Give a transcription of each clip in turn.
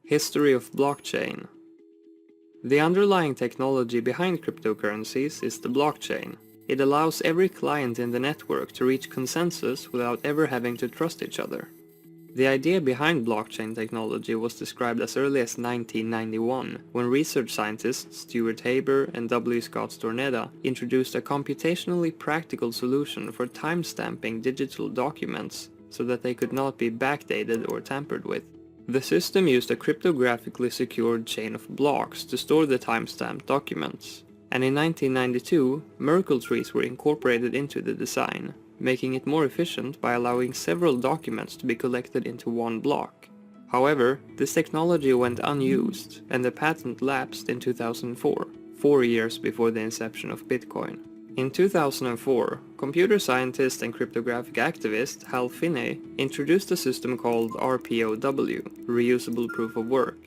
History of blockchain. The underlying technology behind cryptocurrencies is the blockchain. It allows every client in the network to reach consensus without ever having to trust each other. The idea behind blockchain technology was described as early as 1991, when research scientists Stuart Haber and W. Scott Stornetta introduced a computationally practical solution for timestamping digital documents so that they could not be backdated or tampered with. The system used a cryptographically secured chain of blocks to store the timestamped documents, and in 1992, Merkle trees were incorporated into the design, making it more efficient by allowing several documents to be collected into one block. However, this technology went unused, and the patent lapsed in 2004, 4 years before the inception of Bitcoin. In 2004, computer scientist and cryptographic activist Hal Finney introduced a system called RPOW, Reusable Proof of Work.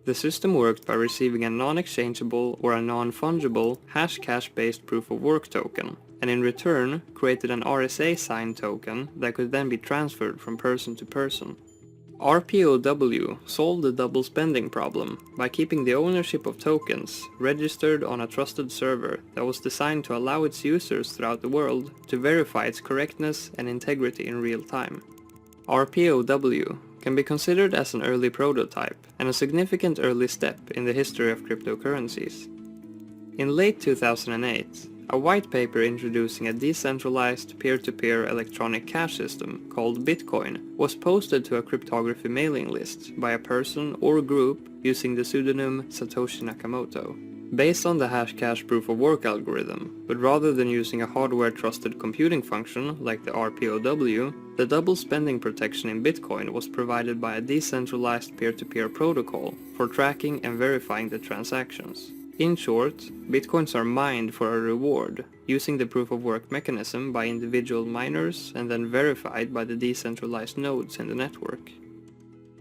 The system worked by receiving a non-exchangeable or a non-fungible Hashcash-based proof of work token, and in return created an RSA signed token that could then be transferred from person to person. RPOW solved the double spending problem by keeping the ownership of tokens registered on a trusted server that was designed to allow its users throughout the world to verify its correctness and integrity in real time. RPOW can be considered as an early prototype and a significant early step in the history of cryptocurrencies. In late 2008, a white paper introducing a decentralized peer-to-peer electronic cash system called Bitcoin was posted to a cryptography mailing list by a person or group using the pseudonym Satoshi Nakamoto. Based on the Hashcash proof-of-work algorithm, but rather than using a hardware-trusted computing function like the RPOW, the double spending protection in Bitcoin was provided by a decentralized peer-to-peer protocol for tracking and verifying the transactions. In short, Bitcoins are mined for a reward, using the proof-of-work mechanism by individual miners and then verified by the decentralized nodes in the network.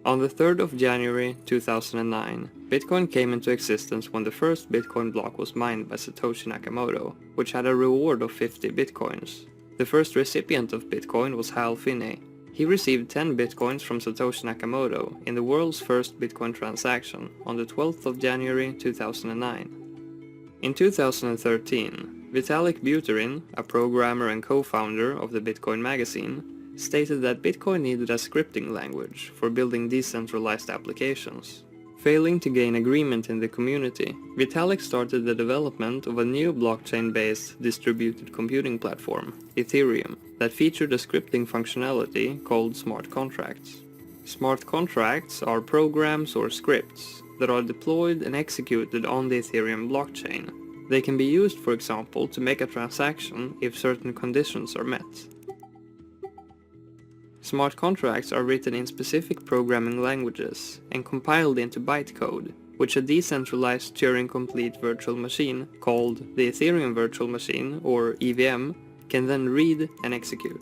On the 3rd of January 2009, Bitcoin came into existence when the first Bitcoin block was mined by Satoshi Nakamoto, which had a reward of 50 Bitcoins. The first recipient of Bitcoin was Hal Finney. He received 10 Bitcoins from Satoshi Nakamoto in the world's first Bitcoin transaction on the 12th of January 2009. In 2013, Vitalik Buterin, a programmer and co-founder of the Bitcoin magazine, stated that Bitcoin needed a scripting language for building decentralized applications. Failing to gain agreement in the community, Vitalik started the development of a new blockchain-based distributed computing platform, Ethereum, that featured a scripting functionality called smart contracts. Smart contracts are programs or scripts that are deployed and executed on the Ethereum blockchain. They can be used, for example, to make a transaction if certain conditions are met. Smart contracts are written in specific programming languages and compiled into bytecode, which a decentralized Turing-complete virtual machine called the Ethereum Virtual Machine, or EVM, can then read and execute.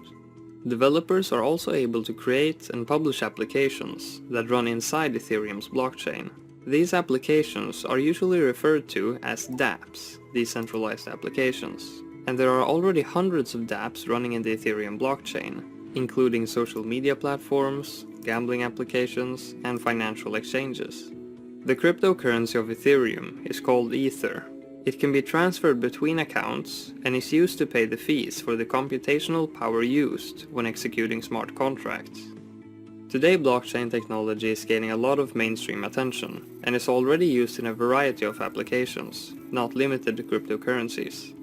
Developers are also able to create and publish applications that run inside Ethereum's blockchain. These applications are usually referred to as dApps, decentralized applications, and there are already hundreds of dApps running in the Ethereum blockchain, including social media platforms, gambling applications, and financial exchanges. The cryptocurrency of Ethereum is called Ether. It can be transferred between accounts and is used to pay the fees for the computational power used when executing smart contracts. Today, blockchain technology is gaining a lot of mainstream attention and is already used in a variety of applications, not limited to cryptocurrencies.